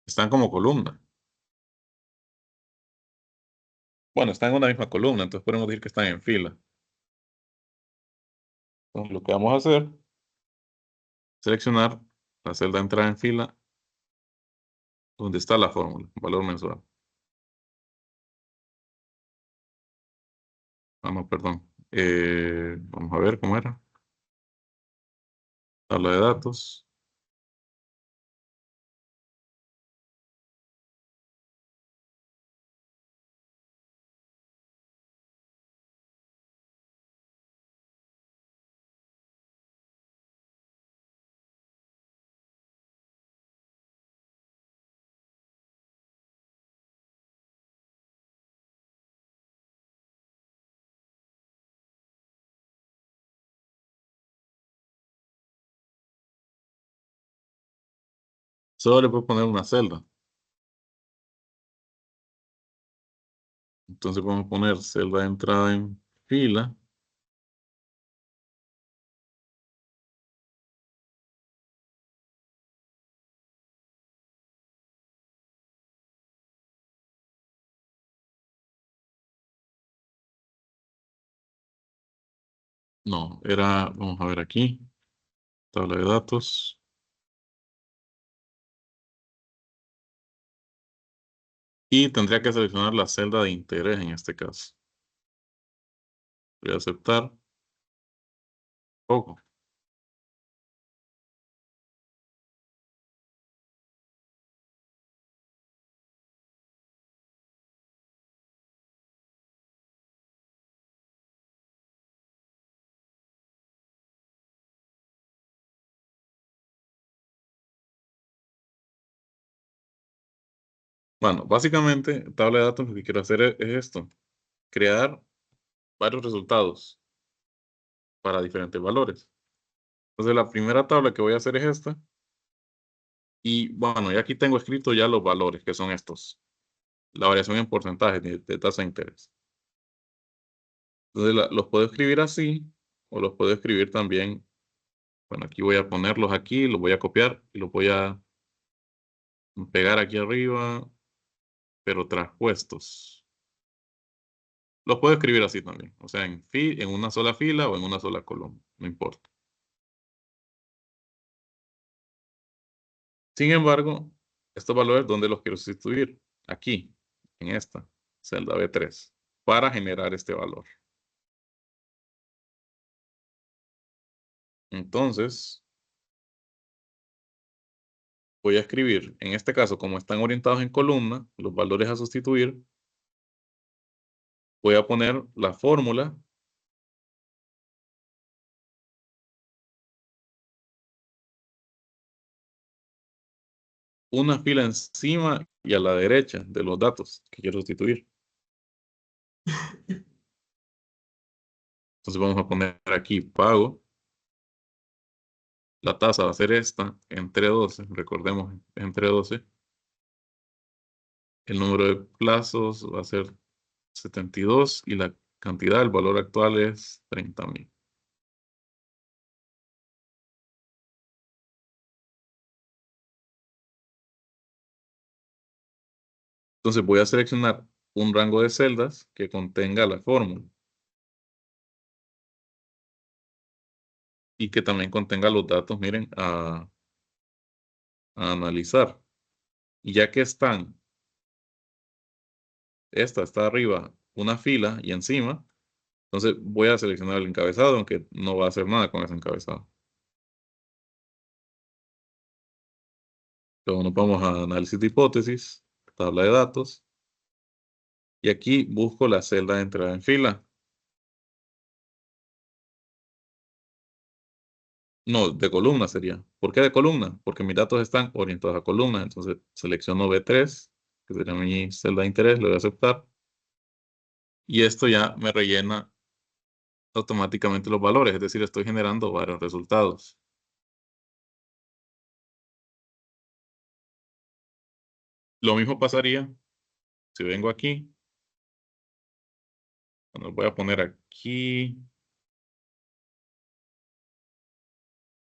Están como columna. Bueno, están en una misma columna, entonces podemos decir que están en fila. Entonces, lo que vamos a hacer, seleccionar la celda de entrada en fila, donde está la fórmula, valor mensual. Ah, no, perdón. Vamos a ver cómo era. Tabla de datos. Solo le puedo poner una celda. Entonces podemos poner celda de entrada en fila. No, era, vamos a ver aquí, tabla de datos. Y tendría que seleccionar la celda de interés en este caso. Voy a aceptar. Poco. Bueno, básicamente, tabla de datos lo que quiero hacer es esto. Crear varios resultados para diferentes valores. Entonces, la primera tabla que voy a hacer es esta. Y bueno, y aquí tengo escrito ya los valores, que son estos. La variación en porcentaje de tasa de interés. Entonces, los puedo escribir así o los puedo escribir también. Bueno, aquí voy a ponerlos aquí, los voy a copiar y los voy a pegar aquí arriba, pero traspuestos. Los puedo escribir así también, o sea, en una sola fila o en una sola columna, no importa. Sin embargo, estos valores, ¿dónde los quiero sustituir? Aquí, en esta celda B3, para generar este valor. Entonces, voy a escribir, en este caso, como están orientados en columna, los valores a sustituir, voy a poner la fórmula una fila encima y a la derecha de los datos que quiero sustituir. Entonces vamos a poner aquí pago. La tasa va a ser esta, entre 12, recordemos, entre 12. El número de plazos va a ser 72 y la cantidad, el valor actual es 30,000. Entonces voy a seleccionar un rango de celdas que contenga la fórmula. y que también contenga los datos, miren, a analizar. Y ya que esta está arriba, una fila y encima, entonces voy a seleccionar el encabezado, aunque no va a hacer nada con ese encabezado. Luego nos vamos a análisis de hipótesis, tabla de datos, y aquí busco la celda de entrada en fila. No, de columna sería. ¿Por qué de columna? Porque mis datos están orientados a columnas. Entonces selecciono B3, que sería mi celda de interés, le voy a aceptar. Y esto ya me rellena automáticamente los valores, es decir, estoy generando varios resultados. Lo mismo pasaría si vengo aquí. Bueno, voy a poner aquí.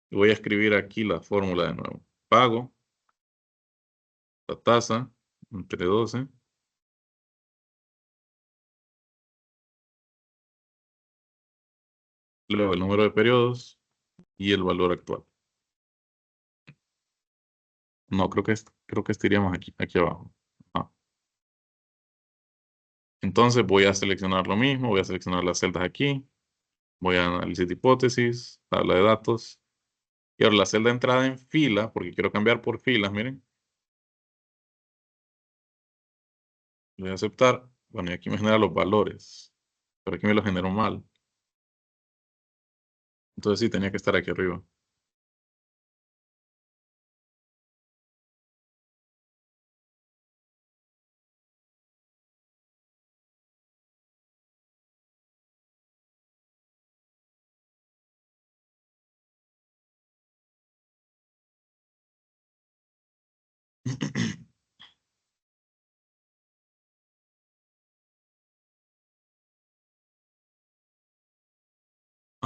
Y voy a escribir aquí la fórmula de nuevo. Pago, la tasa, entre 12. Luego el número de periodos y el valor actual. No, creo que estaríamos aquí abajo. Ah. Entonces voy a seleccionar lo mismo, voy a seleccionar las celdas aquí, voy a análisis de hipótesis, tabla de datos, y ahora la celda de entrada en fila, porque quiero cambiar por filas, miren, le voy a aceptar, bueno, y aquí me genera los valores, pero aquí me lo generó mal, entonces sí, tenía que estar aquí arriba.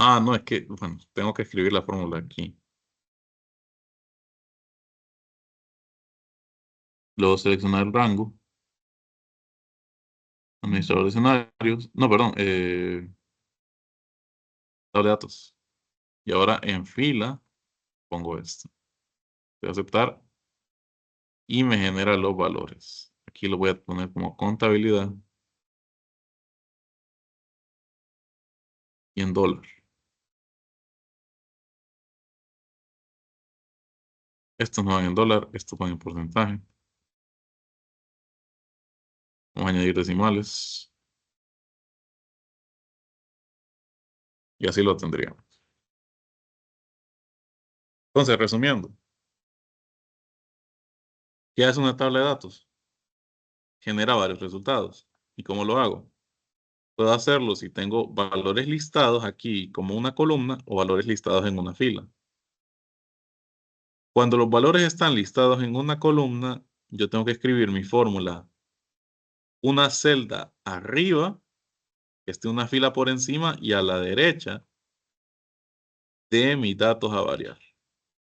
Ah, no, es que, bueno, tengo que escribir la fórmula aquí. Luego seleccionar el rango, administrador de escenarios, no, perdón, tabla de datos. Y ahora en fila pongo esto. Voy a aceptar y me genera los valores. Aquí lo voy a poner como contabilidad y en dólar. Estos no van en dólar, estos van en porcentaje. Vamos a añadir decimales y así lo tendríamos. Entonces, resumiendo, ¿qué hace una tabla de datos? Genera varios resultados. ¿Y cómo lo hago? Puedo hacerlo si tengo valores listados aquí como una columna o valores listados en una fila. Cuando los valores están listados en una columna, yo tengo que escribir mi fórmula. Una celda arriba, que esté una fila por encima, y a la derecha de mis datos a variar.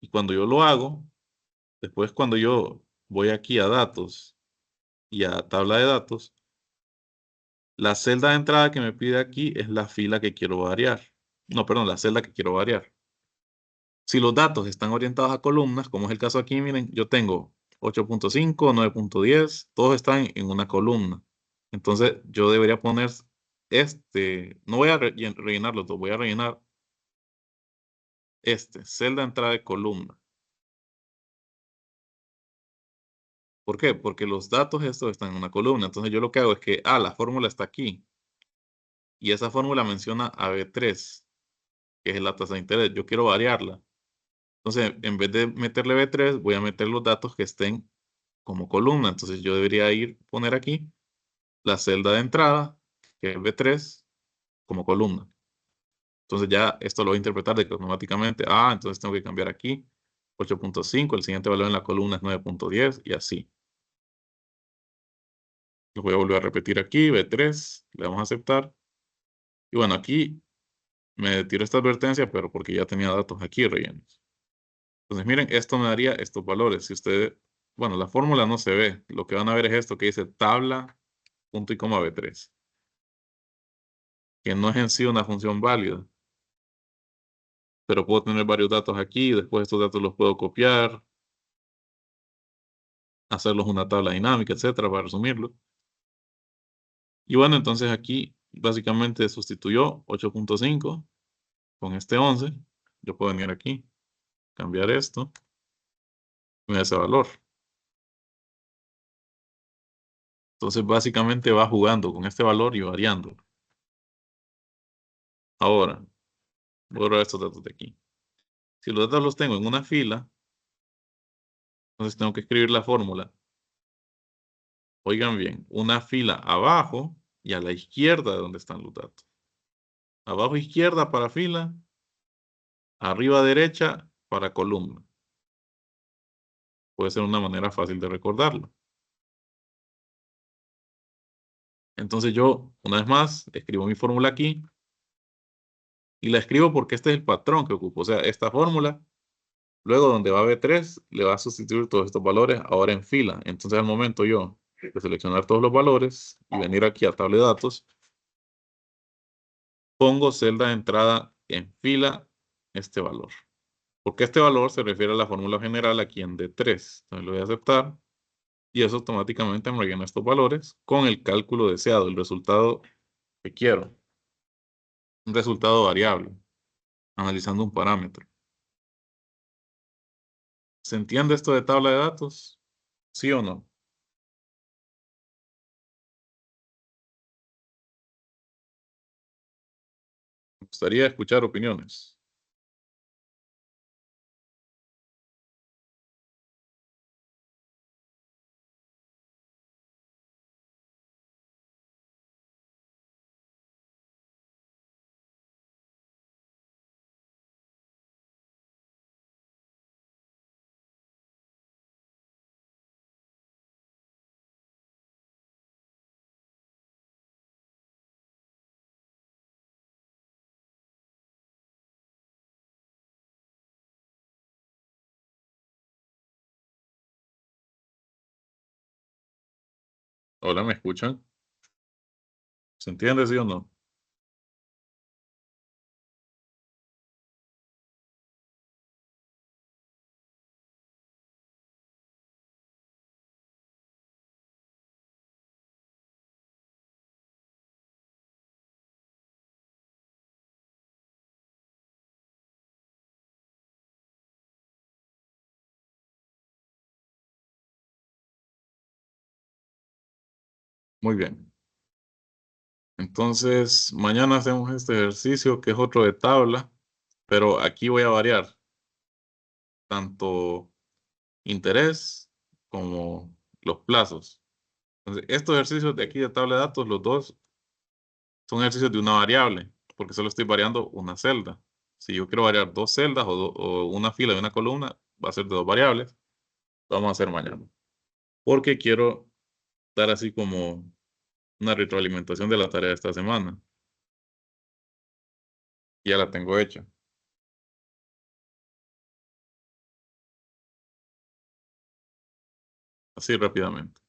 Y cuando yo lo hago, después cuando yo voy aquí a datos y a tabla de datos, la celda de entrada que me pide aquí es la fila que quiero variar. No, perdón, la celda que quiero variar. Si los datos están orientados a columnas, como es el caso aquí, miren, yo tengo 8.5, 9.10, todos están en una columna. Entonces yo debería poner no voy a rellenar los dos, voy a rellenar celda de entrada de columna. ¿Por qué? Porque los datos estos están en una columna. Entonces yo lo que hago es que, la fórmula está aquí. Y esa fórmula menciona a B3, que es la tasa de interés. Yo quiero variarla. Entonces, en vez de meterle B3, voy a meter los datos que estén como columna. Entonces yo debería poner aquí la celda de entrada, que es B3, como columna. Entonces ya esto lo voy a interpretar de que automáticamente, entonces tengo que cambiar aquí 8.5, el siguiente valor en la columna es 9.10 y así. Lo voy a volver a repetir aquí, B3, le vamos a aceptar. Y bueno, aquí me tiro esta advertencia, pero porque ya tenía datos aquí rellenos. Entonces miren, esto me daría estos valores. Si ustedes, bueno, la fórmula no se ve. Lo que van a ver es esto que dice tabla, punto y coma B3. Que no es en sí una función válida. pero puedo tener varios datos aquí, después estos datos los puedo copiar, hacerlos una tabla dinámica, etcétera, para resumirlo. Y bueno, entonces aquí básicamente sustituyó 8.5 con este 11. Yo puedo venir aquí, cambiar esto, con ese valor. Entonces básicamente va jugando con este valor y variando. Ahora, voy a borrar estos datos de aquí. Si los datos los tengo en una fila, entonces tengo que escribir la fórmula. Oigan bien, una fila abajo y a la izquierda de donde están los datos. Abajo izquierda para fila, arriba derecha para columna. Puede ser una manera fácil de recordarlo. Entonces yo, una vez más, escribo mi fórmula aquí y la escribo porque este es el patrón que ocupo. O sea, esta fórmula, luego donde va B3, le va a sustituir todos estos valores ahora en fila. Entonces al momento yo de seleccionar todos los valores y venir aquí a tabla de datos, pongo celda de entrada en fila este valor. Porque este valor se refiere a la fórmula general aquí en D3. Entonces lo voy a aceptar y eso automáticamente me rellena estos valores con el cálculo deseado, el resultado que quiero. Un resultado variable, analizando un parámetro. ¿Se entiende esto de tabla de datos? ¿Sí o no? Me gustaría escuchar opiniones. Hola, ¿me escuchan? ¿Se entiende, sí o no? Muy bien. Entonces, mañana hacemos este ejercicio que es otro de tabla, pero aquí voy a variar tanto interés como los plazos. Entonces, estos ejercicios de aquí de tabla de datos, los dos son ejercicios de una variable, porque solo estoy variando una celda. Si yo quiero variar dos celdas o una fila y una columna, va a ser de dos variables. Lo vamos a hacer mañana. Porque quiero dar así como una retroalimentación de la tarea de esta semana. Ya la tengo hecha. Así rápidamente.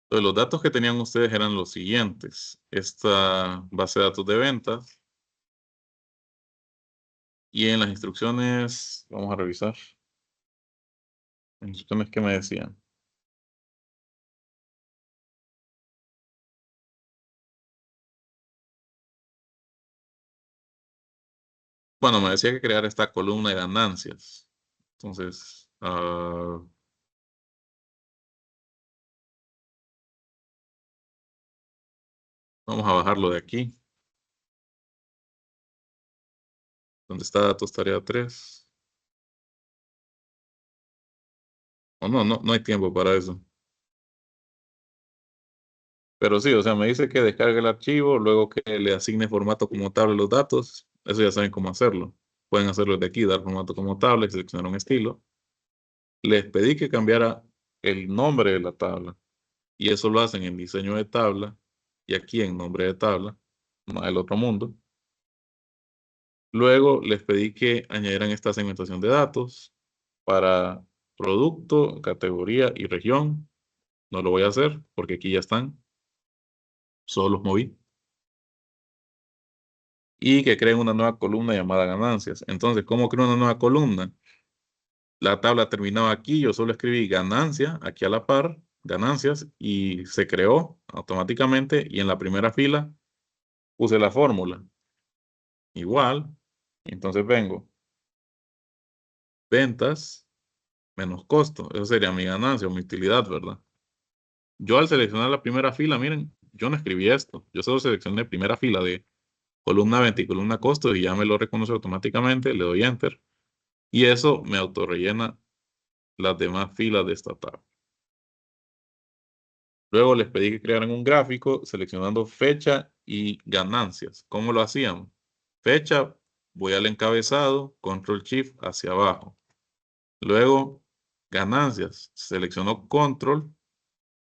Entonces, los datos que tenían ustedes eran los siguientes. Esta base de datos de ventas. Y en las instrucciones, vamos a revisar. Las instrucciones que me decían. Bueno, me decía que crear esta columna de ganancias. Entonces, vamos a bajarlo de aquí. Donde está datos tarea 3. O no hay tiempo para eso. Pero sí, o sea, me dice que descargue el archivo, luego que le asigne formato como tabla a los datos. Eso ya saben cómo hacerlo. Pueden hacerlo desde aquí, dar formato como tabla y seleccionar un estilo. Les pedí que cambiara el nombre de la tabla. Y eso lo hacen en diseño de tabla y aquí en nombre de tabla, no el otro mundo. Luego les pedí que añadieran esta segmentación de datos para producto, categoría y región. No lo voy a hacer porque aquí ya están. Solo los moví. y que creen una nueva columna llamada ganancias. Entonces, ¿cómo creo una nueva columna? La tabla terminaba aquí, yo solo escribí ganancia, aquí a la par, ganancias, y se creó automáticamente, y en la primera fila puse la fórmula. Igual, entonces vengo, ventas menos costo, eso sería mi ganancia o mi utilidad, ¿verdad? Yo al seleccionar la primera fila, miren, yo no escribí esto, yo solo seleccioné primera fila de columna venta y columna costo y ya me lo reconoce automáticamente, le doy enter y eso me autorrellena las demás filas de esta tabla. Luego les pedí que crearan un gráfico seleccionando fecha y ganancias. ¿Cómo lo hacíamos? Fecha, voy al encabezado, control shift hacia abajo. Luego, ganancias, selecciono control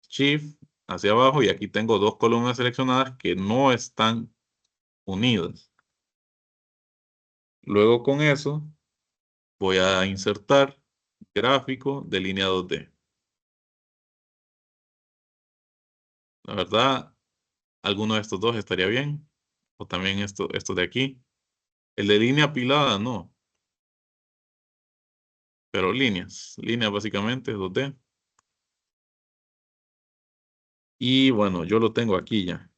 shift hacia abajo y aquí tengo dos columnas seleccionadas que no están unidas. Luego con eso voy a insertar gráfico de línea 2D. La verdad, alguno de estos dos estaría bien. O también esto de aquí. El de línea apilada no. Pero líneas. Líneas básicamente 2D. Y bueno, yo lo tengo aquí ya.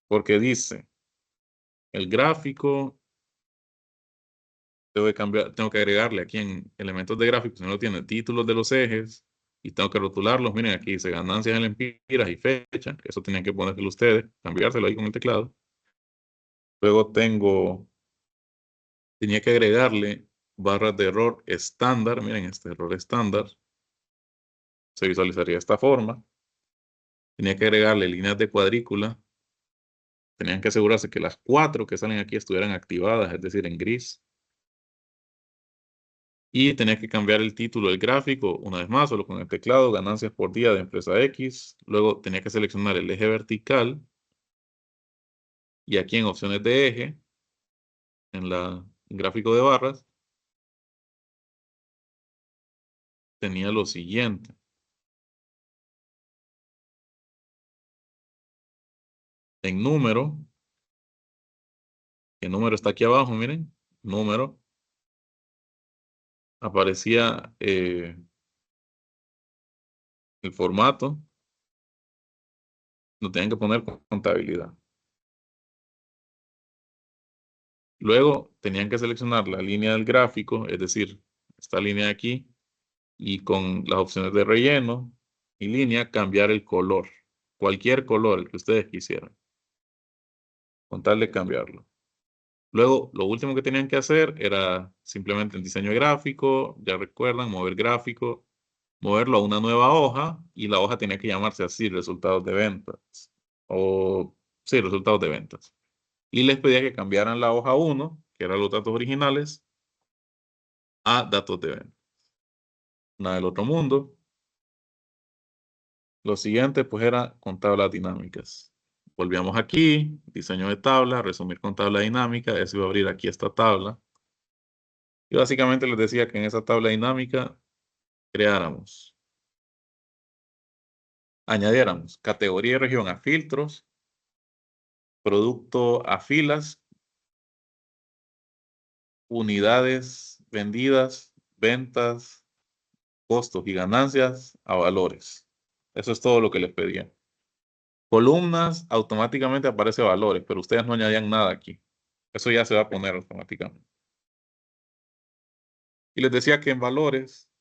Porque dice, el gráfico tengo que cambiar, tengo que agregarle aquí en elementos de gráfico, si no lo tiene, títulos de los ejes y tengo que rotularlos. Miren, aquí dice ganancias en lempiras y fecha. Eso tenían que ponérselo ustedes, cambiárselo ahí con el teclado. Luego tenía que agregarle barras de error estándar. Miren, este error estándar se visualizaría de esta forma. Tenía que agregarle líneas de cuadrícula. Tenían que asegurarse que las 4 que salen aquí estuvieran activadas, es decir, en gris. Y tenía que cambiar el título del gráfico, una vez más, solo con el teclado, ganancias por día de empresa X. Luego tenía que seleccionar el eje vertical. Y aquí en opciones de eje, en el gráfico de barras, tenía lo siguiente. En número, el número está aquí abajo, miren, número, aparecía el formato, lo tenían que poner con contabilidad. Luego tenían que seleccionar la línea del gráfico, es decir, esta línea de aquí, y con las opciones de relleno y línea, cambiar el color, cualquier color, el que ustedes quisieran, con tal de cambiarlo. Luego, lo último que tenían que hacer era simplemente el diseño gráfico, ya recuerdan, mover gráfico, moverlo a una nueva hoja y la hoja tenía que llamarse así, resultados de ventas. O, sí, resultados de ventas. Y les pedía que cambiaran la hoja 1, que eran los datos originales, a datos de ventas. Nada del otro mundo. Lo siguiente, pues, era con tablas dinámicas. Volvíamos aquí, diseño de tabla, resumir con tabla dinámica. Eso iba a abrir aquí esta tabla. Y básicamente les decía que en esa tabla dinámica creáramos, añadiéramos categoría y región a filtros, producto a filas, unidades vendidas, ventas, costos y ganancias a valores. Eso es todo lo que les pedía. Columnas, automáticamente aparece valores, pero ustedes no añadían nada aquí. Eso ya se va a poner automáticamente. Y les decía que en valores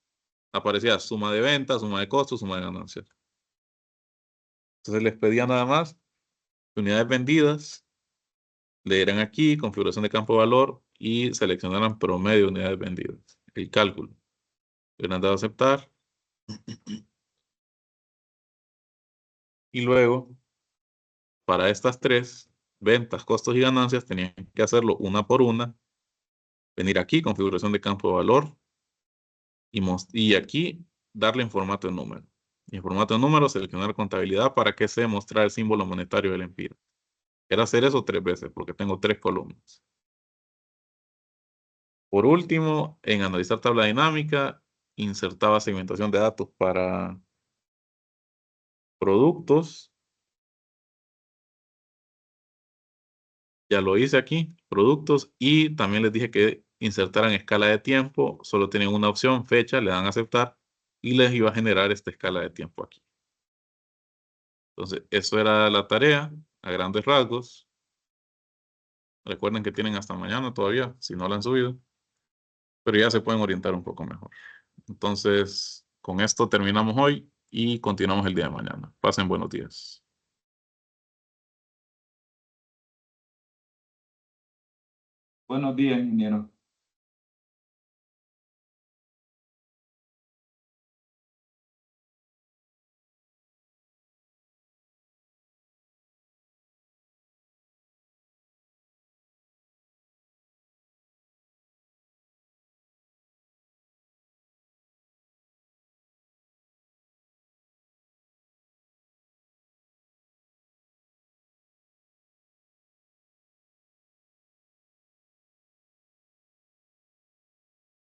aparecía suma de ventas, suma de costos, suma de ganancias. Entonces les pedía nada más unidades vendidas, le dieran aquí configuración de campo de valor y seleccionaran promedio de unidades vendidas. El cálculo. Le han dado a aceptar. Y luego, para estas tres, ventas, costos y ganancias, tenían que hacerlo una por una. Venir aquí, configuración de campo de valor. Y aquí, darle en formato de número. Y en formato de número, seleccionar contabilidad para que se muestre el símbolo monetario del Empira. Era hacer eso 3 veces, porque tengo 3 columnas. Por último, en analizar tabla dinámica, insertaba segmentación de datos para productos Ya lo hice aquí, productos, y también les dije que insertaran escala de tiempo. Solo tienen una opción, fecha, le dan a aceptar y les iba a generar esta escala de tiempo aquí. Entonces, eso era la tarea a grandes rasgos. Recuerden que tienen hasta mañana todavía, si no la han subido, pero ya se pueden orientar un poco mejor. Entonces, con esto terminamos hoy y continuamos el día de mañana. Pasen buenos días. Buenos días, ingeniero.